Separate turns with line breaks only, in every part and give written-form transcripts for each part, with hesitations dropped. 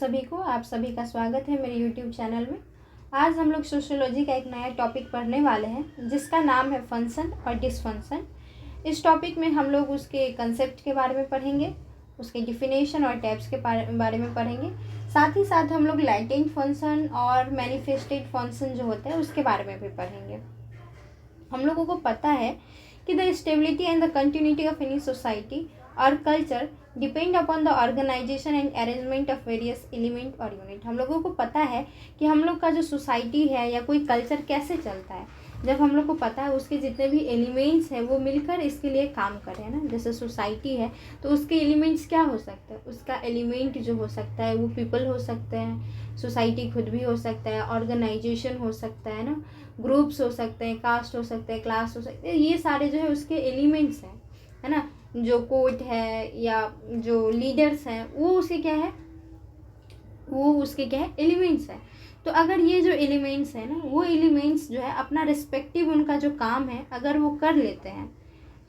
आप सभी का स्वागत है मेरे YouTube चैनल में। आज हम लोग सोशियोलॉजी का एक नया टॉपिक पढ़ने वाले हैं जिसका नाम है फंक्शन और डिसफंक्शन। इस टॉपिक में हम लोग उसके कंसेप्ट के बारे में पढ़ेंगे, उसके डिफिनेशन और टाइप्स के बारे में पढ़ेंगे। साथ ही साथ हम लोग लैटेंट फंक्शन और मैनिफेस्टेड फंक्शन जो होता है उसके बारे में भी पढ़ेंगे। हम लोगों को पता है कि the stability and the continuity of any society or culture depend upon the organisation and arrangement of various element or unit. हम लोगों को पता है कि हम लोग का जो सोसाइटी है या कोई कल्चर कैसे चलता है, जब हम लोग को पता है उसके जितने भी एलिमेंट्स हैं वो मिलकर इसके लिए काम करें ना। जैसे सोसाइटी है तो उसके एलिमेंट्स क्या हो सकते हैं, उसका एलिमेंट जो हो सकता है वो पीपल हो सकते हैं, सोसाइटी खुद भी हो सकता है, ऑर्गेनाइजेशन हो सकता है ना, ग्रुप्स हो सकते हैं, कास्ट हो सकते हैं, क्लास हो सकते हैं। ये सारे जो है उसके एलिमेंट्स हैं, है ना। जो कोर्ट है या जो लीडर्स हैं वो उसके क्या है, एलिमेंट्स है। तो अगर ये जो एलिमेंट्स है ना, वो एलिमेंट्स जो है अपना रिस्पेक्टिव उनका जो काम है अगर वो कर लेते हैं,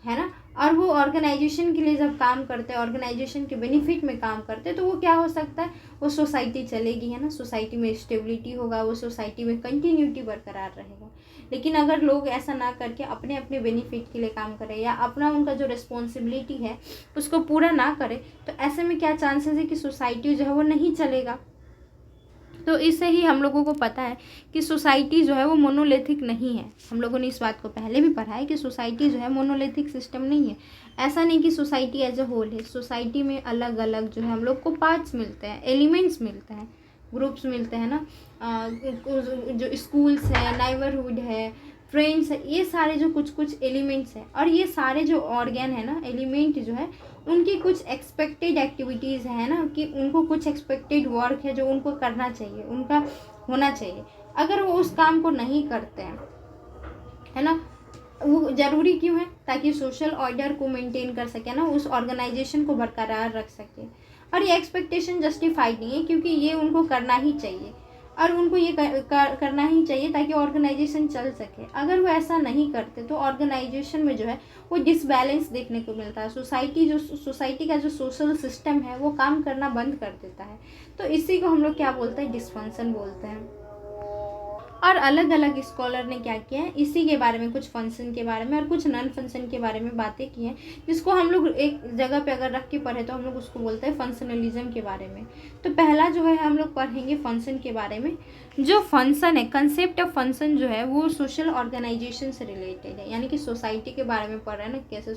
है ना, और वो ऑर्गेनाइजेशन के लिए जब काम करते हैं, ऑर्गेनाइजेशन के बेनिफिट में काम करते हैं, तो वो क्या हो सकता है, वो सोसाइटी चलेगी, है ना, सोसाइटी में स्टेबिलिटी होगा, वो सोसाइटी में कंटिन्यूटी बरकरार रहेगा। लेकिन अगर लोग ऐसा ना करके अपने अपने बेनिफिट के लिए काम करें या अपना उनका जो रिस्पॉन्सिबिलिटी है उसको पूरा ना करें, तो ऐसे में क्या चांसेस है कि सोसाइटी जो है वो नहीं चलेगा। तो इससे ही हम लोगों को पता है कि सोसाइटी जो है वो मोनोलिथिक नहीं है। हम लोगों ने इस बात को पहले भी पढ़ा है कि सोसाइटी जो है मोनोलिथिक सिस्टम नहीं है। ऐसा नहीं कि सोसाइटी एज अ होल है। सोसाइटी में अलग अलग जो है हम लोग को पार्ट्स मिलते हैं, एलिमेंट्स मिलते हैं, ग्रुप्स मिलते हैं ना। जो स्कूल्स है, नाइबरहुड है, फ्रेंड्स है, ये सारे जो कुछ कुछ एलिमेंट्स हैं। और ये सारे जो ऑर्गन है ना, एलिमेंट जो है, उनकी कुछ एक्सपेक्टेड एक्टिविटीज़ है ना, कि उनको कुछ एक्सपेक्टेड वर्क है जो उनको करना चाहिए, उनका होना चाहिए। अगर वो उस काम को नहीं करते हैं, है ना, वो ज़रूरी क्यों है, ताकि सोशल ऑर्डर को मेंटेन कर सके ना, उस ऑर्गेनाइजेशन को बरकरार रख सके। और ये एक्सपेक्टेशन जस्टिफाइड नहीं है, क्योंकि ये उनको करना ही चाहिए और उनको ये करना ही चाहिए ताकि ऑर्गेनाइजेशन चल सके। अगर वो ऐसा नहीं करते तो ऑर्गेनाइजेशन में जो है वो डिसबैलेंस देखने को मिलता है। सोसाइटी का जो सोशल सिस्टम है वो काम करना बंद कर देता है। तो इसी को हम लोग क्या बोलते हैं, डिसफंक्शन बोलते हैं। और अलग अलग स्कॉलर ने क्या किया है, इसी के बारे में, कुछ फंक्शन के बारे में और कुछ नॉन फंक्शन के बारे में बातें की हैं, जिसको हम लोग एक जगह पे अगर रख के पढ़े तो हम लोग उसको बोलते हैं फंक्शनलिज्म के बारे में। तो पहला जो है हम लोग पढ़ेंगे फंक्शन के बारे में। जो फंक्शन है, कंसेप्ट ऑफ फंक्शन जो है वो सोशल ऑर्गेनाइजेशन से रिलेटेड है, यानी कि सोसाइटी के बारे में पढ़ रहे हैं ना, कैसे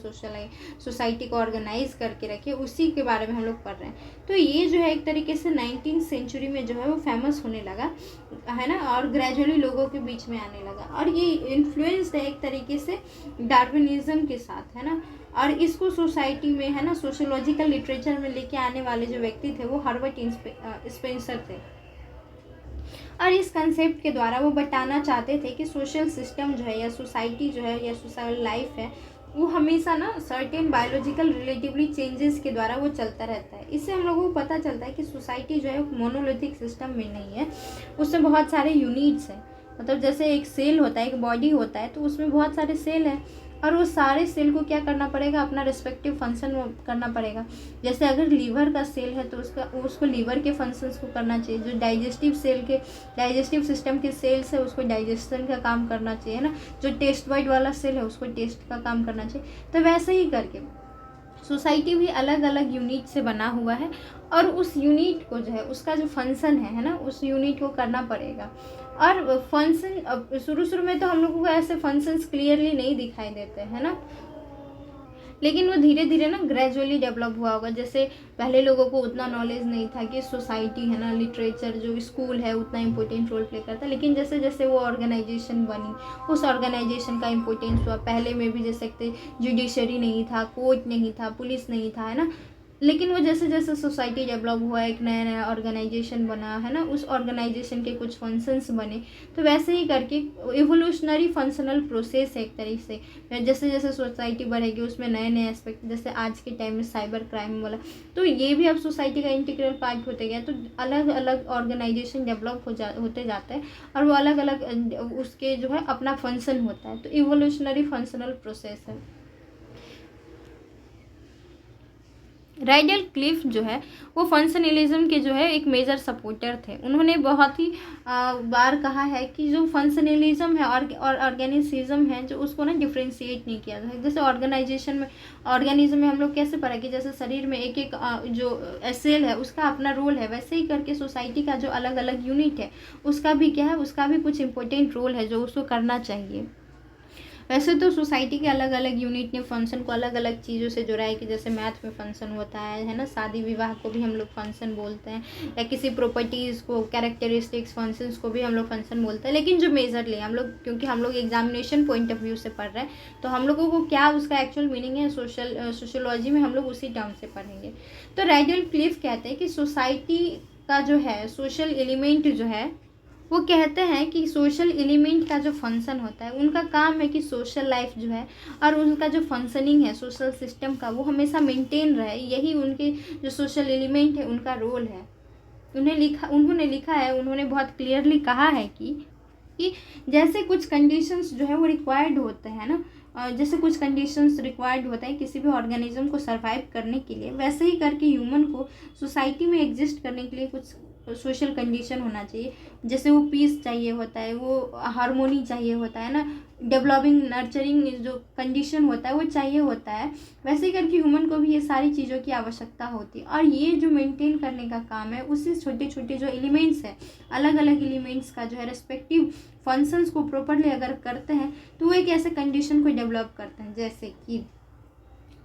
सोसाइटी को ऑर्गेनाइज करके रखे, उसी के बारे में हम लोग पढ़ रहे हैं। तो ये जो है एक तरीके से 19वीं सेंचुरी में जो है वो फेमस होने लगा, है ना, और ग्रेजुअली लोगों के बीच में आने लगा। और ये इन्फ्लुएंस्ड है एक तरीके से डार्विनिज्म के साथ, है ना। और इसको सोसाइटी में, है ना, सोशियोलॉजिकल लिटरेचर में लेके आने वाले जो व्यक्ति थे वो हर्बर्ट स्पेंसर थे। और इस कंसेप्ट के द्वारा वो बताना चाहते थे कि सोशल सिस्टम जो है या सोसाइटी जो है या सोशल लाइफ है वो हमेशा ना सर्टेन बायोलॉजिकल रिलेटिवली चेंजेस के द्वारा वो चलता रहता है। इससे हम लोगों को पता चलता है कि सोसाइटी जो है मोनोलिथिक सिस्टम में नहीं है, उसमें बहुत सारे यूनिट्स हैं। मतलब जैसे एक सेल होता है, एक बॉडी होता है, तो उसमें बहुत सारे सेल हैं और वो सारे सेल को क्या करना पड़ेगा, अपना रिस्पेक्टिव फंक्शन करना पड़ेगा। जैसे अगर लीवर का सेल है तो उसको लीवर के फंक्शंस को करना चाहिए। जो डाइजेस्टिव सिस्टम के सेल्स है उसको डाइजेशन का काम करना चाहिए ना। जो टेस्ट बड वाला सेल है उसको टेस्ट का काम करना चाहिए। तो वैसे ही करके सोसाइटी भी अलग अलग यूनिट से बना हुआ है और उस यूनिट को जो है उसका जो फंक्शन है ना, उस यूनिट को करना पड़ेगा। और फंक्शन शुरू में तो हम लोगों को ऐसे फंक्शंस क्लियरली नहीं दिखाई देते हैं ना, लेकिन वो धीरे धीरे ना ग्रेजुअली डेवलप हुआ होगा। जैसे पहले लोगों को उतना नॉलेज नहीं था कि सोसाइटी है ना, लिटरेचर जो स्कूल है उतना इम्पोर्टेंट रोल प्ले करता है। लेकिन जैसे जैसे वो ऑर्गेनाइजेशन बनी, उस ऑर्गेनाइजेशन का इम्पोर्टेंस हुआ। पहले में भी जैसे जुडिशरी नहीं था, कोर्ट नहीं था, पुलिस नहीं था, है ना। लेकिन वो जैसे जैसे सोसाइटी डेवलप हुआ, एक नया नया ऑर्गेनाइजेशन बना, है ना, उस ऑर्गेनाइजेशन के कुछ फंक्शंस बने। तो वैसे ही करके इवोल्यूशनरी फंक्शनल प्रोसेस है एक तरीके से। जैसे जैसे सोसाइटी बढ़ेगी उसमें नए नए एस्पेक्ट, जैसे आज के टाइम में साइबर क्राइम वाला, तो ये भी अब सोसाइटी का इंटीग्रल पार्ट होते गया। तो अलग अलग ऑर्गेनाइजेशन डेवलप होते जाता है और वो अलग अलग उसके जो है अपना फंक्शन होता है। तो इवोल्यूशनरी फंक्शनल प्रोसेस है। राइडल क्लिफ जो है वो फंक्शनलिज्म के जो है एक मेजर सपोर्टर थे। उन्होंने बहुत ही बार कहा है कि जो फंक्शनलिज्म है और ऑर्गेनिसिज्म है जो उसको ना डिफ्रेंशिएट नहीं किया जाए। जैसे ऑर्गेनिज्म में हम लोग कैसे पढ़ा कि जैसे शरीर में एक एक जो सेल है उसका अपना रोल है, वैसे ही करके सोसाइटी का जो अलग अलग यूनिट है उसका भी क्या है, उसका भी कुछ इंपॉर्टेंट रोल है जो उसको करना चाहिए। वैसे तो सोसाइटी के अलग अलग यूनिट ने फंक्शन को अलग अलग चीज़ों से जोड़ा है कि जैसे मैथ में फंक्शन होता है ना, शादी विवाह को भी हम लोग फंक्शन बोलते हैं, या किसी प्रॉपर्टीज़ को, कैरेक्टरिस्टिक्स, फंक्शंस को भी हम लोग फंक्शन बोलते हैं। लेकिन जो मेजरली हम लोग, क्योंकि हम लोग एग्जामिनेशन पॉइंट ऑफ व्यू से पढ़ रहे हैं तो हम लोगों को क्या उसका एक्चुअल मीनिंग है सोशोलॉजी में हम लोग उसी टर्म से पढ़ेंगे। तो राइडल क्लिफ कहते हैं कि सोसाइटी का जो है सोशल एलिमेंट जो है, वो कहते हैं कि सोशल एलिमेंट का जो फंक्शन होता है उनका काम है कि सोशल लाइफ जो है और उनका जो फंक्शनिंग है सोशल सिस्टम का वो हमेशा मेंटेन रहे, यही उनके जो सोशल एलिमेंट है उनका रोल है। उन्होंने लिखा है, उन्होंने बहुत क्लियरली कहा है कि जैसे कुछ कंडीशंस जो है वो रिक्वायर्ड होते हैं ना, जैसे कुछ कंडीशंस रिक्वायर्ड होता है किसी भी ऑर्गेनिज्म को सरवाइव करने के लिए, वैसे ही करके ह्यूमन को सोसाइटी में एग्जिस्ट करने के लिए कुछ सोशल कंडीशन होना चाहिए। जैसे वो पीस चाहिए होता है, वो हार्मोनी चाहिए होता है ना, डेवलपिंग नर्चरिंग जो कंडीशन होता है वो चाहिए होता है, वैसे ही करके ह्यूमन को भी ये सारी चीज़ों की आवश्यकता होती है। और ये जो मेंटेन करने का काम है उसी छोटे छोटे जो एलिमेंट्स है, अलग अलग एलिमेंट्स का जो है रेस्पेक्टिव फंक्शंस को प्रॉपरली अगर करते हैं तो वो एक ऐसे कंडीशन को डेवलप करते हैं। जैसे कि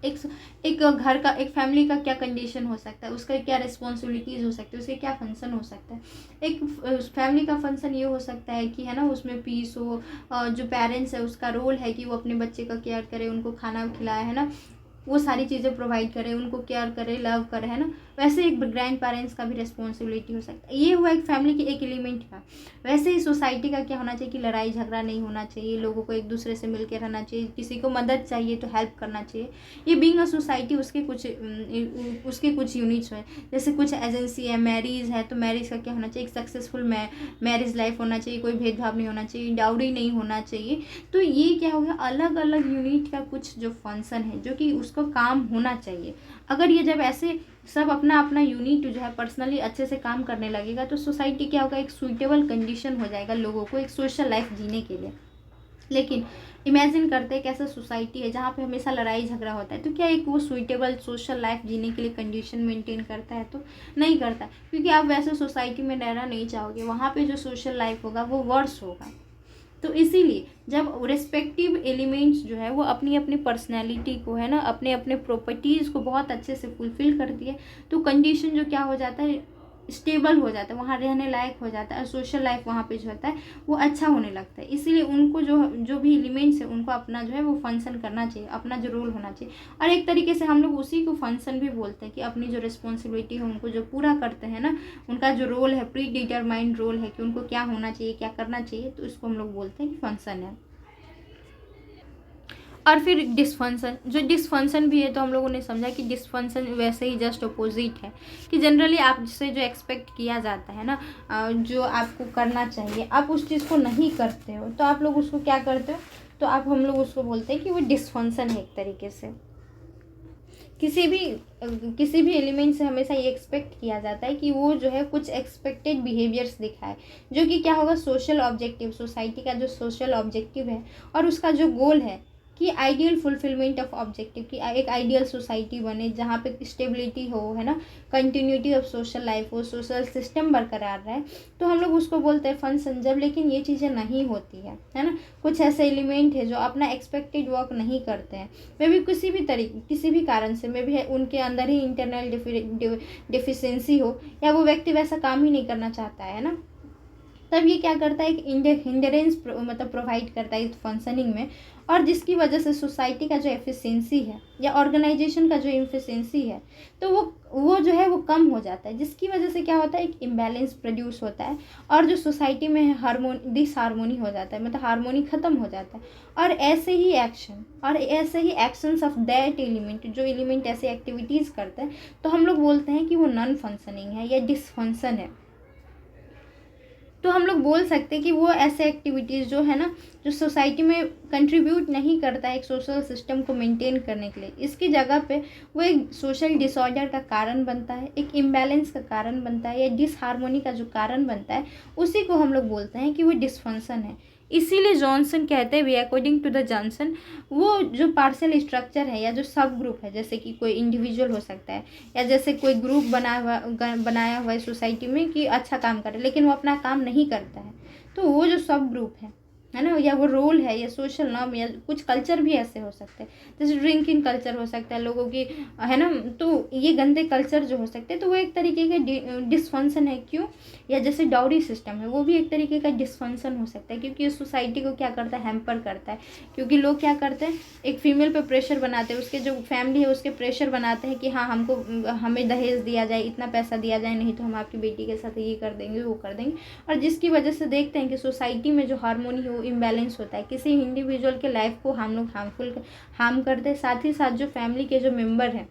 एक घर का, एक फैमिली का क्या कंडीशन हो सकता है, उसका क्या रिस्पॉन्सिबिलिटीज़ हो सकती है, उसके क्या फंक्शन हो सकता है। एक फैमिली का फंक्शन ये हो सकता है कि है ना उसमें पीस हो, जो पेरेंट्स है उसका रोल है कि वो अपने बच्चे का केयर करे, उनको खाना खिलाए, है ना, वो सारी चीज़ें प्रोवाइड करे, उनको केयर करे, लव करे, है ना। वैसे एक ग्रैंड पेरेंट्स का भी रिस्पॉन्सिबिलिटी हो सकता है। ये हुआ एक फैमिली के एक एलिमेंट का। वैसे ही सोसाइटी का क्या होना चाहिए कि लड़ाई झगड़ा नहीं होना चाहिए, लोगों को एक दूसरे से मिल के रहना चाहिए, किसी को मदद चाहिए तो हेल्प करना चाहिए। ये बीइंग अ सोसाइटी उसके कुछ यूनिट्स हैं। जैसे कुछ एजेंसी है, मैरिज है तो मैरिज का क्या होना चाहिए, एक सक्सेसफुल मैरिज लाइफ होना चाहिए, कोई भेदभाव नहीं होना चाहिए, डाउरी नहीं होना चाहिए। तो ये क्या हो गया, अलग अलग यूनिट का कुछ जो फंक्शन है जो कि उसको काम होना चाहिए। अगर ये जब ऐसे सब अपना अपना यूनिट जो है पर्सनली अच्छे से काम करने लगेगा तो सोसाइटी क्या होगा, एक सुइटेबल कंडीशन हो जाएगा लोगों को एक सोशल लाइफ जीने के लिए। लेकिन इमेजिन करते हैं कैसा सोसाइटी है जहाँ पे हमेशा लड़ाई झगड़ा होता है, तो क्या एक वो सुइटेबल सोशल लाइफ जीने के लिए कंडीशन मेंटेन करता है? तो नहीं करता, क्योंकि आप वैसे सोसाइटी में रहना नहीं चाहोगे, वहाँ पे जो सोशल लाइफ होगा वो वर्स होगा। तो इसीलिए जब रिस्पेक्टिव एलिमेंट्स जो है वो अपनी अपनी पर्सनैलिटी को, है ना, अपने अपने प्रॉपर्टीज़ को बहुत अच्छे से फुलफ़िल करती है तो कंडीशन जो क्या हो जाता है, स्टेबल हो जाता है, वहाँ रहने लायक हो जाता है, और सोशल लाइफ वहाँ पे जो होता है वो अच्छा होने लगता है। इसीलिए उनको जो भी एलिमेंट्स है उनको अपना जो है वो फंक्शन करना चाहिए, अपना जो रोल होना चाहिए। और एक तरीके से हम लोग उसी को फंक्शन भी बोलते हैं कि अपनी जो रिस्पॉन्सिबिलिटी है उनको जो पूरा करते हैं ना, उनका जो रोल है, प्री डिटरमाइंड रोल है कि उनको क्या होना चाहिए, क्या करना चाहिए, तो इसको हम लोग बोलते हैं कि फंक्शन है। और फिर डिसफंक्शन, जो डिसफंक्शन भी है तो हम लोगों ने समझा कि डिसफंक्शन वैसे ही जस्ट अपोजिट है कि जनरली आपसे जो एक्सपेक्ट किया जाता है ना, जो आपको करना चाहिए, आप उस चीज़ को नहीं करते हो तो आप लोग उसको क्या करते हो, तो हम लोग उसको बोलते हैं कि वो डिसफंक्शन है एक तरीके से। किसी भी एलिमेंट से हमेशा ये एक्सपेक्ट किया जाता है कि वो जो है कुछ एक्सपेक्टेड बिहेवियर्स दिखाए, जो कि क्या होगा, सोशल ऑब्जेक्टिव, सोसाइटी का जो सोशल ऑब्जेक्टिव है और उसका जो गोल है कि आइडियल फुलफिलमेंट ऑफ ऑब्जेक्टिव, कि एक आइडियल सोसाइटी बने जहाँ पे स्टेबिलिटी हो, है ना, कंटिन्यूटी ऑफ सोशल लाइफ हो, सोशल सिस्टम बरकरार रहे, तो हम लोग उसको बोलते हैं फंक्शन। जब लेकिन ये चीज़ें नहीं होती है ना, कुछ ऐसे एलिमेंट है जो अपना एक्सपेक्टेड वर्क नहीं करते हैं, मे भी किसी भी कारण से, मे भी उनके अंदर ही इंटरनल डिफिशियंसी हो, या वो व्यक्ति वैसा काम ही नहीं करना चाहता है ना, तब ये क्या करता है, एक हिंडरेंस मतलब प्रोवाइड करता है इस फंक्शनिंग में, और जिसकी वजह से सोसाइटी का जो एफिशिएंसी है या ऑर्गेनाइजेशन का जो एफिशिएंसी है तो वो जो है वो कम हो जाता है, जिसकी वजह से क्या होता है, एक इम्बैलेंस प्रोड्यूस होता है और जो सोसाइटी में डिसहार्मोनी हो जाता है, मतलब हार्मोनी ख़त्म हो जाता है। और ऐसे ही एक्शंस ऑफ दैट एलिमेंट, जो एलिमेंट ऐसे एक्टिविटीज़ करते हैं तो हम लोग बोलते हैं कि वो नॉन फंक्शनिंग है या डिसफंक्शन है। तो हम लोग बोल सकते हैं कि वो ऐसे एक्टिविटीज़ जो है ना, जो सोसाइटी में कंट्रीब्यूट नहीं करता है एक सोशल सिस्टम को मेंटेन करने के लिए, इसकी जगह पे वो एक सोशल डिसऑर्डर का कारण बनता है, एक इम्बैलेंस का कारण बनता है, या डिसहार्मोनी का जो कारण बनता है, उसी को हम लोग बोलते हैं कि वो डिसफंक्शन है। इसीलिए जॉनसन कहते हैं, we according to the Johnson, वो जो पार्शियल स्ट्रक्चर है या जो सब ग्रुप है, जैसे कि कोई इंडिविजुअल हो सकता है या जैसे कोई ग्रुप बनाया हुआ है सोसाइटी में कि अच्छा काम करे, लेकिन वो अपना काम नहीं करता है, तो वो जो सब ग्रुप है ना, या वो रोल है या सोशल नॉर्म या कुछ कल्चर भी ऐसे हो सकते हैं, जैसे ड्रिंकिंग कल्चर हो सकता है लोगों की, है ना, तो ये गंदे कल्चर जो हो सकते हैं, तो वो एक तरीके का डिसफंक्शन है। क्यों? या जैसे डाउरी सिस्टम है, वो भी एक तरीके का डिसफंक्शन हो सकता है, क्योंकि सोसाइटी को क्या करता है, हैम्पर करता है। क्योंकि लोग क्या करते हैं, एक फीमेल पे प्रेशर बनाते हैं, उसके जो फैमिली है उसके प्रेशर बनाते हैं कि हाँ हमें दहेज दिया जाए, इतना पैसा दिया जाए, नहीं तो हम आपकी बेटी के साथ ये कर देंगे वो कर देंगे। और जिसकी वजह से देखते हैं कि सोसाइटी में जो हार्मोनी है वो इम्बैलेंस होता है, किसी इंडिविजुअल के लाइफ को हम लोग हार्म करते हैं, साथ ही साथ जो फैमिली के जो मेंबर हैं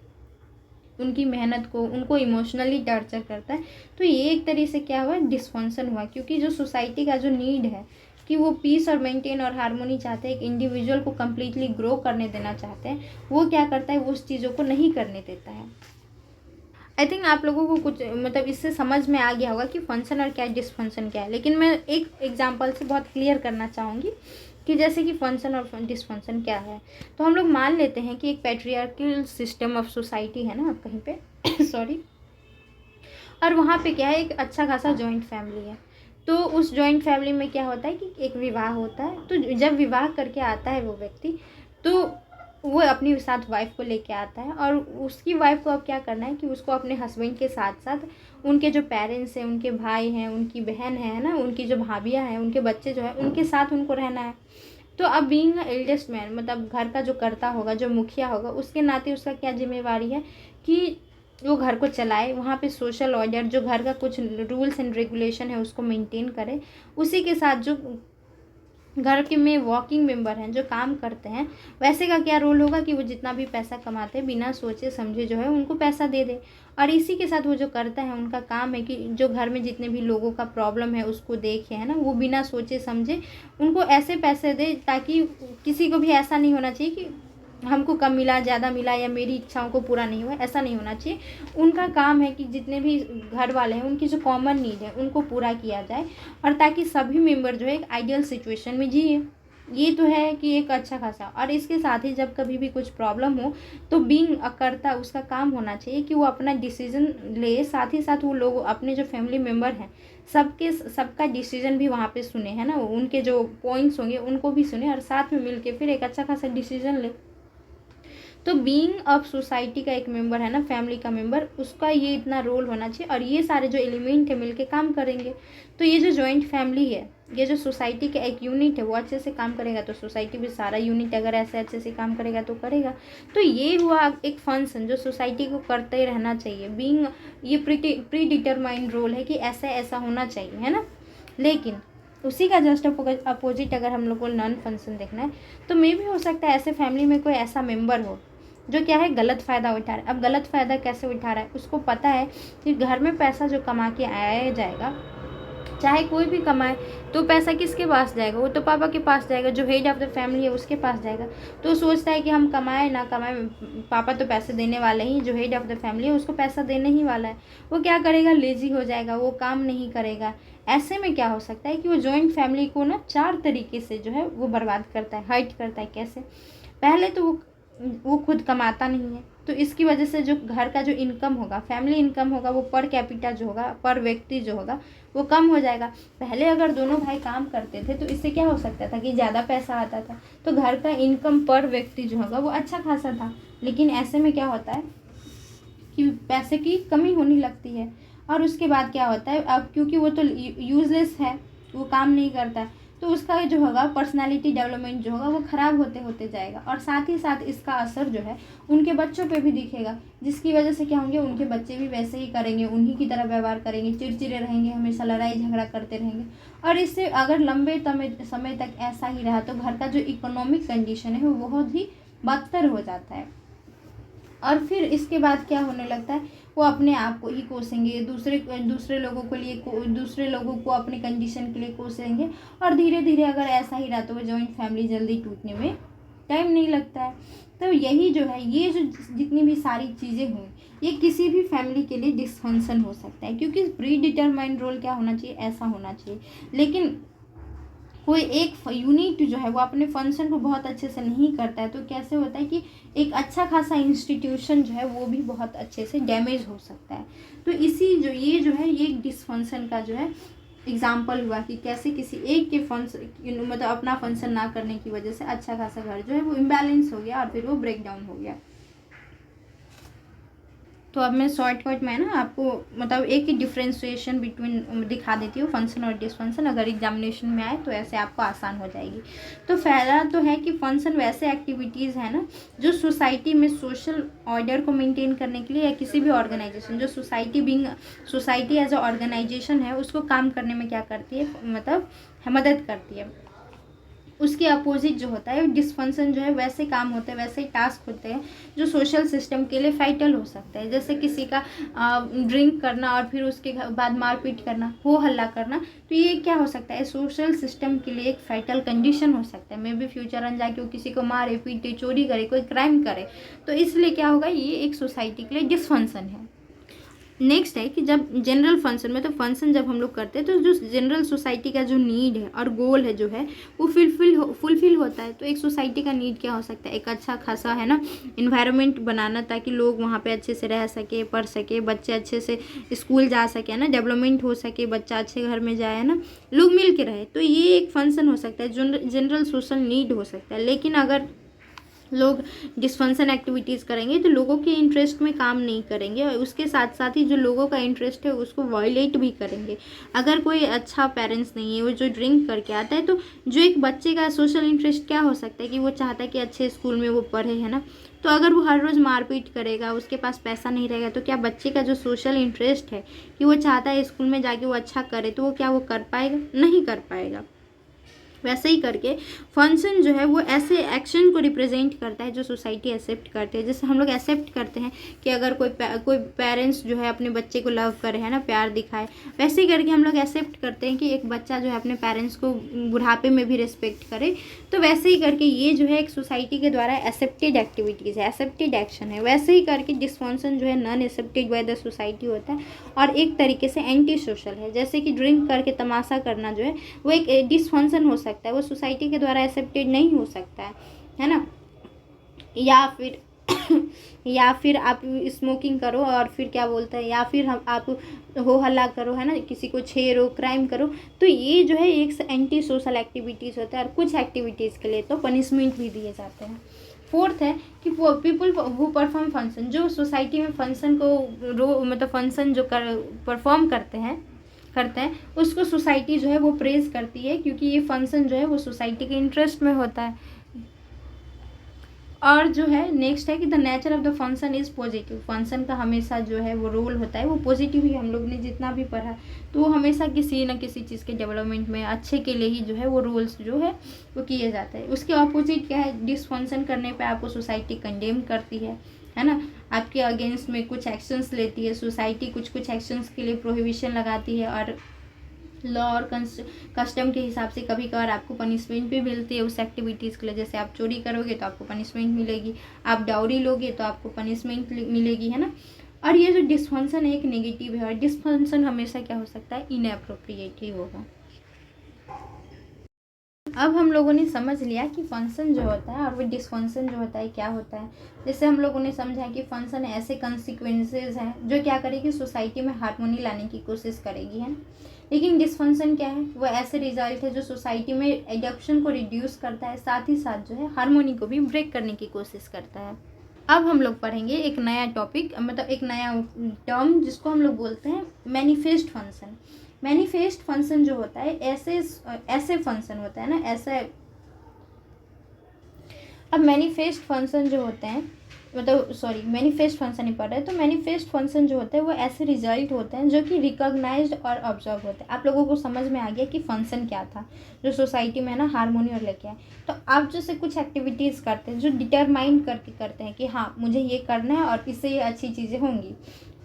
उनकी मेहनत को, उनको इमोशनली टॉर्चर करता है। तो ये एक तरीके से क्या हुआ, डिसफंक्शन हुआ, क्योंकि जो सोसाइटी का जो नीड है कि वो पीस और मेंटेन और हार्मोनी चाहते हैं, एक इंडिविजुअल को कम्प्लीटली ग्रो करने देना चाहते हैं, वो क्या करता है, वो उस चीज़ों को नहीं करने देता है। आई थिंक आप लोगों को कुछ मतलब इससे समझ में आ गया होगा कि फंक्शन और क्या डिसफंक्शन क्या है, लेकिन मैं एक एग्जांपल से बहुत क्लियर करना चाहूँगी कि जैसे कि फंक्शन और डिसफंक्शन क्या है। तो हम लोग मान लेते हैं कि एक पैट्रियार्कल सिस्टम ऑफ सोसाइटी है ना कहीं पे सॉरी, और वहाँ पे क्या है, एक अच्छा खासा जॉइंट फैमिली है। तो उस जॉइंट फैमिली में क्या होता है कि एक विवाह होता है, तो जब विवाह करके आता है वो व्यक्ति, तो वो अपनी साथ वाइफ को लेके आता है, और उसकी वाइफ को अब क्या करना है कि उसको अपने हस्बैंड के साथ साथ उनके जो पेरेंट्स हैं, उनके भाई हैं, उनकी बहन है ना, उनकी जो भाभियाँ हैं, उनके बच्चे जो है, उनके साथ उनको रहना है। तो अब बीइंग एल्डेस्ट मैन, मतलब घर का जो कर्ता होगा, जो मुखिया होगा, उसके नाते उसका क्या जिम्मेवारी है कि वो घर को चलाए, वहाँ पे सोशल ऑर्डर, जो घर का कुछ रूल्स एंड रेगुलेशन है उसको मेंटेन करे। उसी के साथ जो घर के में वर्किंग मेंबर हैं, जो काम करते हैं, वैसे का क्या रोल होगा कि वो जितना भी पैसा कमाते हैं बिना सोचे समझे जो है उनको पैसा दे दे। और इसी के साथ वो जो करता है, उनका काम है कि जो घर में जितने भी लोगों का प्रॉब्लम है उसको देखे, है ना, वो बिना सोचे समझे उनको ऐसे पैसे दे ताकि किसी को भी ऐसा नहीं होना चाहिए कि हमको कम मिला, ज़्यादा मिला, या मेरी इच्छाओं को पूरा नहीं हुआ, ऐसा नहीं होना चाहिए। उनका काम है कि जितने भी घर वाले हैं उनकी जो कॉमन नीड है उनको पूरा किया जाए, और ताकि सभी मेंबर जो है एक आइडियल सिचुएशन में जिए। ये तो है कि एक अच्छा खासा। और इसके साथ ही जब कभी भी कुछ प्रॉब्लम हो तो बीइंग अ कर्ता, उसका काम होना चाहिए कि वो अपना डिसीजन ले, साथ ही साथ वो लोग अपने जो फैमिली मेम्बर हैं सबका डिसीजन भी वहाँ पे सुने, है ना, उनके जो पॉइंट्स होंगे उनको भी सुने, और साथ में मिल के फिर एक अच्छा खासा डिसीजन ले। तो बीइंग ऑफ सोसाइटी का एक मेंबर है ना, फैमिली का मेंबर, उसका ये इतना रोल होना चाहिए, और ये सारे जो एलिमेंट है मिलके काम करेंगे। तो ये जो जॉइंट फैमिली है, ये जो सोसाइटी का एक यूनिट है, वो अच्छे से काम करेगा तो सोसाइटी भी सारा यूनिट अगर ऐसे अच्छे से काम करेगा तो करेगा। तो ये हुआ एक फंक्शन जो सोसाइटी को करते ही रहना चाहिए। बीइंग ये प्री डिटरमाइंड रोल है कि ऐसा ऐसा होना चाहिए, है ना। लेकिन उसी का जस्ट अपोजिट अगर हम लोग को नॉन फंक्शन देखना है, तो मे भी हो सकता है ऐसे फैमिली में कोई ऐसा मेंबर हो जो क्या है, गलत फ़ायदा उठा रहा है। अब गलत फ़ायदा कैसे उठा रहा है, उसको पता है कि घर में पैसा जो कमा के आया जाएगा, चाहे कोई भी कमाए, तो पैसा किसके पास जाएगा, वो तो पापा के पास जाएगा, जो हेड ऑफ़ द फैमिली है उसके पास जाएगा। तो सोचता है कि हम कमाए ना कमाए, पापा तो पैसे देने वाले ही, जो हेड ऑफ़ द फैमिली है उसको पैसा देने ही वाला है। वो क्या करेगा, लेजी हो जाएगा, वो काम नहीं करेगा। ऐसे में क्या हो सकता है कि वो जॉइंट फैमिली को ना 4 तरीके से जो है वो बर्बाद करता है, हर्ट करता है। कैसे? पहले तो वो खुद कमाता नहीं है, तो इसकी वजह से जो घर का जो इनकम होगा, फैमिली इनकम होगा, वो पर कैपिटा जो होगा, पर व्यक्ति जो होगा, वो कम हो जाएगा। पहले अगर दोनों भाई काम करते थे तो इससे क्या हो सकता था कि ज़्यादा पैसा आता था, तो घर का इनकम पर व्यक्ति जो होगा वो अच्छा खासा था। लेकिन ऐसे में क्या होता है कि पैसे की कमी होने लगती है, और उसके बाद क्या होता है, अब क्योंकि वो तो यूजलेस है, वो काम नहीं करता है, तो उसका जो होगा पर्सनालिटी डेवलपमेंट जो होगा वो ख़राब होते होते जाएगा। और साथ ही साथ इसका असर जो है उनके बच्चों पे भी दिखेगा, जिसकी वजह से क्या होंगे, उनके बच्चे भी वैसे ही करेंगे, उन्हीं की तरह व्यवहार करेंगे, चिड़चिड़े रहेंगे, हमेशा लड़ाई झगड़ा करते रहेंगे। और इससे अगर लंबे समय तक ऐसा ही रहा तो घर का जो इकोनॉमिक कंडीशन है वो बहुत ही बदतर हो जाता है। और फिर इसके बाद क्या होने लगता है, वो अपने आप को ही कोसेंगे, दूसरे लोगों के लिए दूसरे लोगों को अपने कंडीशन के लिए कोसेंगे। और धीरे धीरे अगर ऐसा ही रहा तो वो जॉइंट फैमिली जल्दी टूटने में टाइम नहीं लगता है। तो यही जो है, ये जो जितनी भी सारी चीज़ें हुई, ये किसी भी फैमिली के लिए डिसफंक्शन हो सकता है, क्योंकि प्री डिटरमाइंड रोल क्या होना चाहिए, ऐसा होना चाहिए। लेकिन कोई एक यूनिट जो है वो अपने फंक्शन को बहुत अच्छे से नहीं करता है, तो कैसे होता है कि एक अच्छा खासा इंस्टीट्यूशन जो है वो भी बहुत अच्छे से डैमेज हो सकता है। तो ये जो है, ये डिसफंक्शन का जो है एग्जाम्पल हुआ कि कैसे किसी एक के फंक्शन, मतलब अपना फंक्शन ना करने की वजह से अच्छा खासा घर जो है वो इम्बैलेंस हो गया और फिर वो ब्रेक डाउन हो गया। तो अब मैं शॉर्टकट में ना आपको मतलब एक ही डिफ्रेंशिएशन बिटवीन दिखा देती हूँ, फंक्शन और डिसफंक्शन। अगर एग्जामिनेशन में आए तो ऐसे आपको आसान हो जाएगी। तो पहला तो है कि फंक्शन वैसे एक्टिविटीज़ है ना जो सोसाइटी में सोशल ऑर्डर को मेंटेन करने के लिए, या किसी भी ऑर्गेनाइजेशन जो सोसाइटी एज अ ऑर्गेनाइजेशन है उसको काम करने में क्या करती है, मतलब मदद करती है। उसके अपोजिट जो होता है डिसफंक्शन जो है, वैसे काम होते हैं, वैसे टास्क होते हैं जो सोशल सिस्टम के लिए फाइटल हो सकता है। जैसे किसी का ड्रिंक करना और फिर उसके बाद मारपीट करना, हो हल्ला करना, तो ये क्या हो सकता है, सोशल सिस्टम के लिए एक फाइटल कंडीशन हो सकता है। मे बी फ्यूचर अन जाके वो किसी को मारे पीटे, चोरी करे, कोई क्राइम करे, तो इसलिए क्या होगा, ये एक सोसाइटी के लिए डिसफंक्शन है। नेक्स्ट है कि जब जनरल फंक्शन में, तो फंक्शन जब हम लोग करते हैं तो जो जनरल सोसाइटी का जो नीड है और गोल है जो है वो फुलफिल होता है। तो एक सोसाइटी का नीड क्या हो सकता है, एक अच्छा खासा है ना इन्वायरमेंट बनाना, ताकि लोग वहाँ पे अच्छे से रह सके, पढ़ सके, बच्चे अच्छे से स्कूल जा सके, है ना, डेवलपमेंट हो सके, बच्चा अच्छे घर में जाए, है ना, लोग मिल के रहे। तो ये एक फंक्शन हो सकता है, जनरल सोशल नीड हो सकता है। लेकिन अगर लोग डिसफंक्शन एक्टिविटीज़ करेंगे तो लोगों के इंटरेस्ट में काम नहीं करेंगे, और उसके साथ साथ ही जो लोगों का इंटरेस्ट है उसको वायलेट भी करेंगे। अगर कोई अच्छा पेरेंट्स नहीं है, वो जो ड्रिंक करके आता है, तो जो एक बच्चे का सोशल इंटरेस्ट क्या हो सकता है कि वो चाहता है कि अच्छे स्कूल में वो पढ़े, है ना। तो अगर वो हर रोज़ मारपीट करेगा, उसके पास पैसा नहीं रहेगा, तो क्या बच्चे का जो सोशल इंटरेस्ट है कि वो चाहता है स्कूल में जाके वो अच्छा करे, तो वो क्या वो कर पाएगा, नहीं कर पाएगा। वैसे ही करके फंक्शन जो है वो ऐसे एक्शन को रिप्रेजेंट करता है जो सोसाइटी एक्सेप्ट करते हैं। जैसे हम लोग एक्सेप्ट करते हैं कि अगर कोई पेरेंट्स जो है अपने बच्चे को लव करे, है ना, प्यार दिखाए, वैसे ही करके हम लोग एक्सेप्ट करते हैं कि एक बच्चा जो है अपने पेरेंट्स को बुढ़ापे में भी रिस्पेक्ट करे। तो वैसे ही करके ये जो है एक सोसाइटी के द्वारा एक्सेप्टेड एक्टिविटीज़ है, एक्सेप्टेड एक्शन है। वैसे ही करके डिसफंक्शन जो है non accepted by the society होता है और एक तरीके से एंटी सोशल है। जैसे कि ड्रिंक करके तमाशा करना जो है वो एक डिसफंक्शन हो सकता है, वो सोसाइटी के द्वारा एक्सेप्टेड नहीं हो सकता है ना। या फिर आप स्मोकिंग करो और फिर क्या बोलते हैं, या फिर आप हो हल्ला करो, है ना, किसी को छेड़ो, क्राइम करो, तो ये जो है एक एंटी सोशल एक्टिविटीज़ होता है। और कुछ एक्टिविटीज़ के लिए तो पनिशमेंट भी दिए जाते हैं। फोर्थ है कि पीपल हु परफॉर्म फंक्शन, जो सोसाइटी में फंक्शन को मतलब फंक्शन जो परफॉर्म करते हैं उसको सोसाइटी जो है वो प्रेज करती है, क्योंकि ये फंक्शन जो है वो सोसाइटी के इंटरेस्ट में होता है। और जो है नेक्स्ट है कि the nature of the function is positive. Function का हमेशा जो है वो रोल होता है वो पॉजिटिव ही, हम लोग ने जितना भी पढ़ा तो वो हमेशा किसी न किसी चीज़ के डेवलपमेंट में अच्छे के लिए ही जो है वो रोल्स जो है वो किए जाते हैं। उसके अपोजिट क्या है, डिसफंक्शन करने पे आपको सोसाइटी कंडेम करती है ना, आपके अगेंस्ट में कुछ एक्शंस लेती है सोसाइटी, कुछ एक्शंस के लिए प्रोहिबिशन लगाती है, और लॉ और कस्टम के हिसाब से कभी कभार आपको पनिशमेंट भी मिलती है उस एक्टिविटीज़ के लिए। जैसे आप चोरी करोगे तो आपको पनिशमेंट मिलेगी, आप डाउरी लोगे तो आपको पनिशमेंट मिलेगी, है ना। और ये जो डिसफंक्शन है एक नेगेटिव है, और डिसफंक्शन हमेशा क्या हो सकता है, इनएप्रोप्रिएट ही होगा। अब हम लोगों ने समझ लिया कि फंक्शन जो होता है और वो डिसफंक्शन जो होता है क्या होता है। जैसे हम लोगों ने समझा कि फंक्शन ऐसे कंसिक्वेंसेस हैं जो क्या करेगी, सोसाइटी में हार्मोनी लाने की कोशिश करेगी, है। लेकिन डिसफंक्शन क्या है, वो ऐसे रिजल्ट है जो सोसाइटी में एडॉप्शन को रिड्यूस करता है, साथ ही साथ जो है हार्मोनी को भी ब्रेक करने की कोशिश करता है। अब हम लोग पढ़ेंगे एक नया टॉपिक, मतलब एक नया टर्म जिसको हम लोग बोलते हैं मैनिफेस्ट फंक्शन। मैनिफेस्ट फंक्शन जो होता है ऐसे फंक्शन होता है ना, ऐसे। अब मैनिफेस्ट फंक्शन जो होते हैं मतलब सॉरी मैनिफेस्ट फंक्शन ही पढ़ रहे हैं। तो मैनिफेस्ट फंक्शन जो होते हैं वो ऐसे रिजल्ट होते हैं जो कि रिकॉग्नाइज्ड और ऑब्जर्व होते हैं। आप लोगों को समझ में आ गया कि फंक्शन क्या था जो सोसाइटी में है ना हारमोनी और लेके आए। तो आप जैसे कुछ एक्टिविटीज़ करते हैं जो डिटरमाइन करके करते हैं कि हाँ मुझे ये करना है और इससे ये अच्छी चीज़ें होंगी,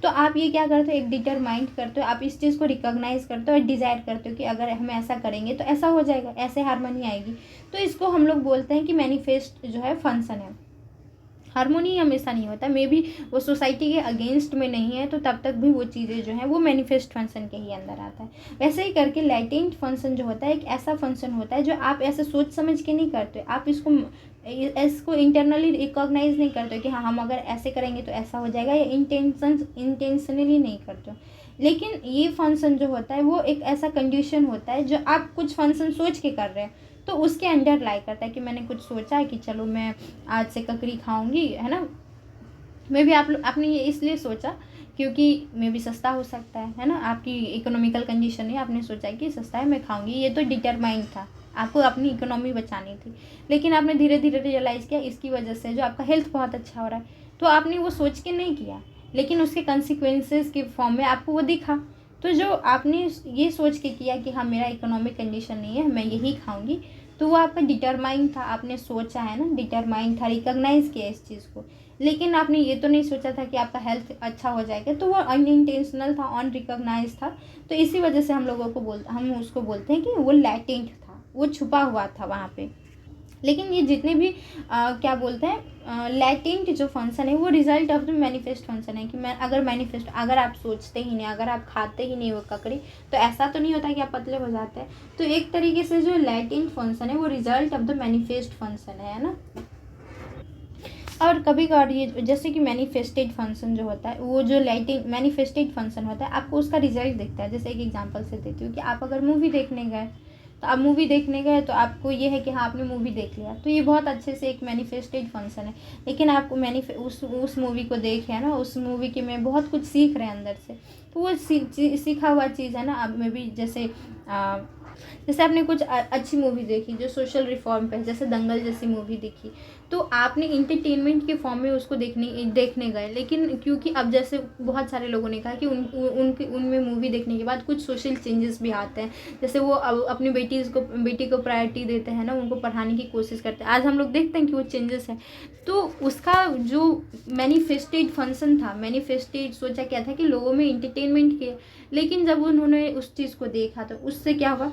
तो आप ये क्या करते हो, एक डिटरमाइंड करते हो, आप इस चीज़ को रिकॉग्नाइज करते हो और डिज़ायर करते हो कि अगर हम ऐसा करेंगे तो ऐसा हो जाएगा, ऐसे हारमोनी आएगी। तो इसको हम लोग बोलते हैं कि मैनिफेस्ट जो है फंक्शन है। हारमोनी हमेशा नहीं होता, मे बी वो सोसाइटी के अगेंस्ट में नहीं है तो तब तक भी वो चीज़ें जो हैं वो मैनिफेस्ट फंक्शन के ही अंदर आता है। वैसे ही करके लैटेंट फंक्शन जो होता है एक ऐसा फंक्शन होता है जो आप ऐसे सोच समझ के नहीं करते, आप इसको इंटरनली रिकॉग्नाइज नहीं करते कि हाँ हम अगर ऐसे करेंगे तो ऐसा हो जाएगा, या इंटेंशनली नहीं करते। लेकिन ये फंक्शन जो होता है वो एक ऐसा कंडीशन होता है जो आप कुछ फंक्शन सोच के कर रहे हैं तो उसके अंडर लाई करता है कि मैंने कुछ सोचा है कि चलो मैं आज से ककड़ी खाऊंगी, है ना। मे भी आपने ये इसलिए सोचा क्योंकि मे भी सस्ता हो सकता है ना, आपकी इकोनॉमिकल कंडीशन है, आपने सोचा है कि सस्ता है मैं खाऊंगी, ये तो डिटरमाइंड था, आपको अपनी इकोनॉमी बचानी थी। लेकिन आपने धीरे धीरे रियलाइज़ किया इसकी वजह से जो आपका हेल्थ बहुत अच्छा हो रहा है, तो आपने वो सोच के नहीं किया, लेकिन उसके कंसिक्वेंसेस के फॉर्म में आपको वो दिखा। तो जो आपने ये सोच के किया कि हाँ मेरा इकोनॉमिक कंडीशन नहीं है मैं यही खाऊंगी, तो वो आपका डिटरमाइन था, आपने सोचा है ना, डिटरमाइन था, रिकॉग्नाइज किया इस चीज़ को। लेकिन आपने ये तो नहीं सोचा था कि आपका हेल्थ अच्छा हो जाएगा, तो वो अनइंटेंशनल था, अनरिकॉग्नाइज था। तो इसी वजह से हम उसको बोलते हैं कि वो लैटेंट था, वो छुपा हुआ था वहाँ पे। लेकिन ये जितने भी क्या बोलते हैं लैटेंट जो फंक्शन है वो result of the manifest function है कि मैं अगर आप सोचते ही नहीं, अगर आप खाते ही नहीं वो ककड़ी, तो ऐसा तो नहीं होता कि आप पतले हो जाते हैं। तो एक तरीके से जो लैटेंट फंक्शन है वो result of the manifest function है ना। और कभी कभार ये जैसे कि मैनिफेस्टेड फंक्शन जो होता है वो जो लाइटिंग मैनिफेस्टेड फंक्शन होता है आपको उसका रिजल्ट दिखता है। जैसे एक एग्जांपल से देती हूँ कि आप अगर मूवी देखने गए, तो आप मूवी देखने गए तो आपको ये है कि हाँ आपने मूवी देख लिया, तो ये बहुत अच्छे से एक मैनिफेस्टेड फंक्शन है। लेकिन आपको उस मूवी को देखे है ना, उस मूवी के में बहुत कुछ सीख रहे हैं अंदर से, तो वो सीखा हुआ चीज़ है ना। अब में भी जैसे आपने कुछ अच्छी मूवी देखी जो सोशल रिफॉर्म पे, जैसे दंगल जैसी मूवी देखी, तो आपने इंटरटेनमेंट के फॉर्म में उसको देखने गए। लेकिन क्योंकि अब जैसे बहुत सारे लोगों ने कहा कि उनमें मूवी देखने के बाद कुछ सोशल चेंजेस भी आते हैं, जैसे वो अपनी बेटी को प्रायोरिटी देते हैं ना, उनको पढ़ाने की कोशिश करते हैं। आज हम लोग देखते हैं कि वो चेंजेस है। तो उसका जो मैनिफेस्टेड फंक्शन था, मैनिफेस्टेड सोचा क्या था कि लोगों में इंटरटेनमेंट के, लेकिन जब उन्होंने उस चीज़ को देखा तो उससे क्या हुआ,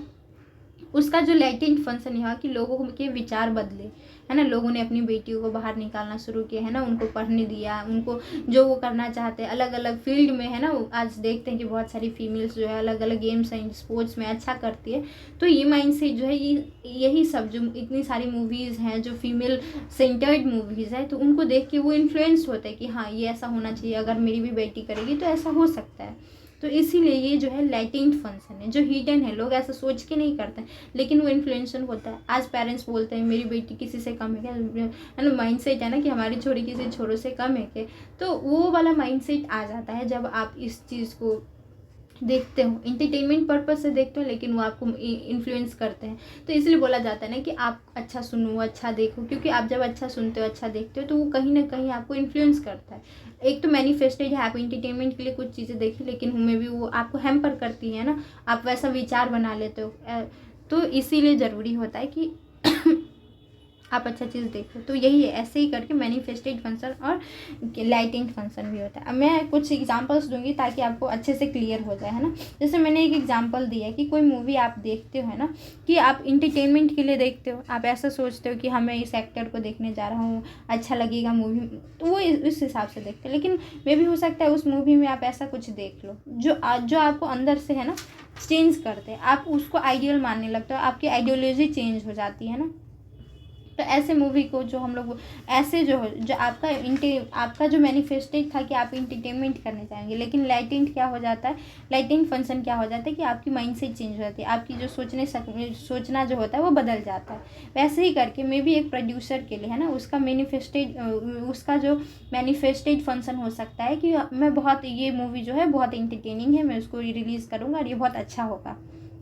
उसका जो लैटेंट फंक्शन हुआ कि लोगों के विचार बदले, है ना। लोगों ने अपनी बेटियों को बाहर निकालना शुरू किया, है ना, उनको पढ़ने दिया, उनको जो वो करना चाहते हैं अलग अलग फील्ड में, है ना। आज देखते हैं कि बहुत सारी फीमेल्स जो है अलग अलग गेम्स एंड स्पोर्ट्स में अच्छा करती है। तो ये माइंड सेट जो है यही सब जो इतनी सारी मूवीज़ हैं जो फीमेल सेंटर्ड मूवीज़ है, तो उनको देख के वो इन्फ्लुएंस होता है कि हाँ ये ऐसा होना चाहिए, अगर मेरी भी बेटी करेगी तो ऐसा हो सकता है। तो इसीलिए ये जो है लैटेंट फंक्शन है जो हिडन है, लोग ऐसा सोच के नहीं करते हैं, लेकिन वो इन्फ्लुएंशन होता है। आज पेरेंट्स बोलते हैं मेरी बेटी किसी से कम है क्या, है ना, माइंडसेट है ना कि हमारी छोरी किसी छोरों से कम है क्या। तो वो वाला माइंडसेट आ जाता है जब आप इस चीज़ को देखते हो, इंटरटेनमेंट पर्पज से देखते हो, लेकिन वो आपको इन्फ्लुएंस करते हैं। तो इसलिए बोला जाता है ना कि आप अच्छा सुनो, अच्छा देखो, क्योंकि आप जब अच्छा सुनते हो, अच्छा देखते हो, तो वो कहीं ना कहीं आपको इन्फ्लुएंस करता है। एक तो मैनिफेस्टेड है, आप इंटरटेनमेंट के लिए कुछ चीज़ें देखी, लेकिन उनमें भी वो आपको हैम्पर करती है ना, आप वैसा विचार बना लेते हो। तो इसीलिए ज़रूरी होता है कि आप अच्छा चीज़ देखो। तो यही है, ऐसे ही करके मैनिफेस्टेड फंक्शन और लाइटिंग फंक्शन भी होता है। अब मैं कुछ एग्जांपल्स दूंगी ताकि आपको अच्छे से क्लियर हो जाए, है ना। जैसे मैंने एक एग्जांपल दिया है कि कोई मूवी आप देखते हो, है ना, कि आप इंटरटेनमेंट के लिए देखते हो, आप ऐसा सोचते हो कि हाँ मैं इस एक्टर को देखने जा रहा हूँ, अच्छा लगेगा मूवी, तो वो इस हिसाब से देखते हो। लेकिन मे भी हो सकता है उस मूवी में आप ऐसा कुछ देख लो जो आपको अंदर से, है ना, चेंज करते हैं, आप उसको आइडियल मानने लगते हो, आपकी आइडियोलॉजी चेंज हो जाती है ना। तो ऐसे मूवी को जो हम लोग ऐसे जो आपका जो मैनिफेस्टेड था कि आप इंटरटेनमेंट करने जाएंगे, लेकिन लाइटेंट क्या हो जाता है, लाइटेंट फंक्शन क्या हो जाता है कि आपकी माइंड सेट चेंज हो जाती है, आपकी जो सोचना जो होता है वो बदल जाता है। वैसे ही करके मे भी एक प्रोड्यूसर के लिए, है ना, उसका जो मैनिफेस्टेड फंक्शन हो सकता है कि मैं बहुत ये मूवी जो है बहुत इंटरटेनिंग है, मैं उसको रिलीज़ करूँगा और ये बहुत अच्छा होगा,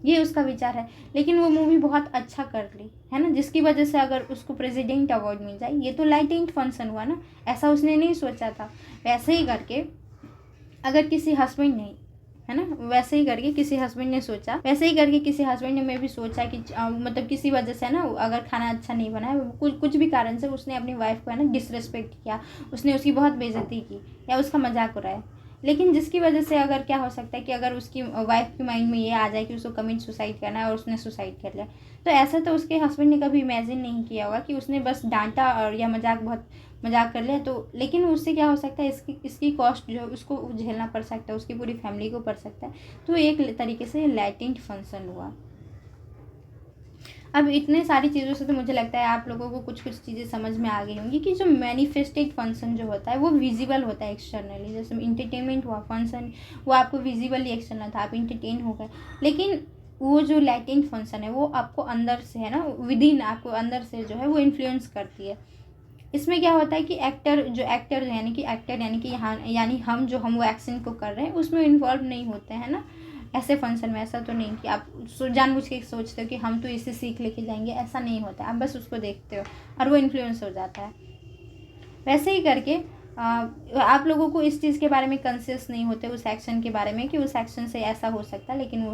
ये उसका विचार है। लेकिन वो मूवी बहुत अच्छा कर ली है ना, जिसकी वजह से अगर उसको प्रेसिडेंट अवार्ड मिल जाए, ये तो लाइटेंट फंक्शन हुआ ना, ऐसा उसने नहीं सोचा था। वैसे ही करके अगर किसी हस्बैंड ने, है ना, वैसे ही करके किसी हस्बैंड ने सोचा, वैसे ही करके किसी हस्बैंड ने मैं भी सोचा कि मतलब किसी वजह से ना अगर खाना अच्छा नहीं बना है, कुछ भी कारण से उसने अपनी वाइफ को है ना डिसरेस्पेक्ट किया, उसने उसकी बहुत बेइज्जती की या उसका मजाक उड़ाया, लेकिन जिसकी वजह से अगर क्या हो सकता है कि अगर उसकी वाइफ के माइंड में ये आ जाए कि उसको कमिट सुसाइड करना है और उसने सुसाइड कर लिया, तो ऐसा तो उसके हस्बैंड ने कभी इमेजिन नहीं किया होगा कि उसने बस डांटा और या मजाक कर लिया तो, लेकिन उससे क्या हो सकता है, इसकी कॉस्ट जो उसको झेलना पड़ सकता है, उसकी पूरी फैमिली को पड़ सकता है। तो एक तरीके से लैटेंट फंक्शन हुआ। अब इतने सारी चीज़ों से तो मुझे लगता है आप लोगों को कुछ चीज़ें समझ में आ गई होंगी कि जो मैनिफेस्टेड फंक्शन जो होता है वो विजिबल होता है एक्सटर्नली। जैसे इंटरटेनमेंट हुआ, फंक्शन वो आपको विजिबली एक्सटर्नल था, आप इंटरटेन हो गए, लेकिन वो जो लैटेंट फंक्शन है वो आपको अंदर से है ना, विद इन आपको अंदर से जो है वो इन्फ्लुएंस करती है। इसमें क्या होता है कि एक्टर यानी कि यहाँ यानी हम वो एक्शन को कर रहे हैं उसमें इन्वॉल्व नहीं होते हैं ना। ऐसे फंक्शन में ऐसा तो नहीं कि आप जानबूझ के सोचते हो कि हम तो इसे सीख लेके जाएंगे, ऐसा नहीं होता। आप बस उसको देखते हो और वो इन्फ्लुएंस हो जाता है। वैसे ही करके आप लोगों को इस चीज़ के बारे में कंसियस नहीं होते उस एक्शन के बारे में कि उस एक्शन से ऐसा हो सकता है, लेकिन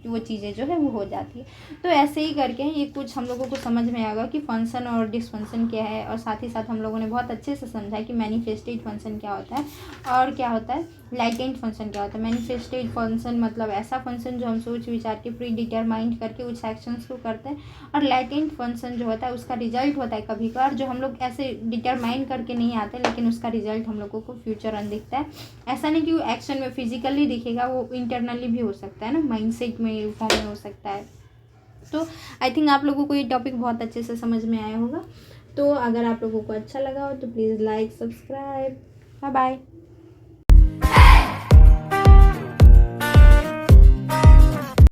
वो चीज़ें जो है वो हो जाती है। तो ऐसे ही करके ये कुछ हम लोगों को समझ में आएगा कि फंक्शन और डिसफंक्शन क्या है, और साथ ही साथ हम लोगों ने बहुत अच्छे से समझा कि मैनिफेस्टेड फंक्शन क्या होता है और क्या होता है लाइटेंट फंक्शन क्या होता है। मैनिफेस्टेड फंक्शन मतलब ऐसा फंक्शन जो हम सोच विचार के प्री डिटरमाइंड करके उस एक्शंस को करते हैं, और लाइटेंट फंक्शन जो होता है उसका रिजल्ट होता है कभी कभार जो हम लोग ऐसे डिटरमाइन करके नहीं आते, लेकिन उसका रिजल्ट हम लोगों को फ्यूचर में दिखता है। ऐसा नहीं कि वो एक्शन में फिजिकली दिखेगा, वो इंटरनली भी हो सकता है ना, माइंडसेट में फॉर्म में हो सकता है। तो आई थिंक आप लोगों को ये टॉपिक बहुत अच्छे से समझ में आया होगा। तो अगर आप लोगों को अच्छा लगा हो तो please like, subscribe. Bye bye.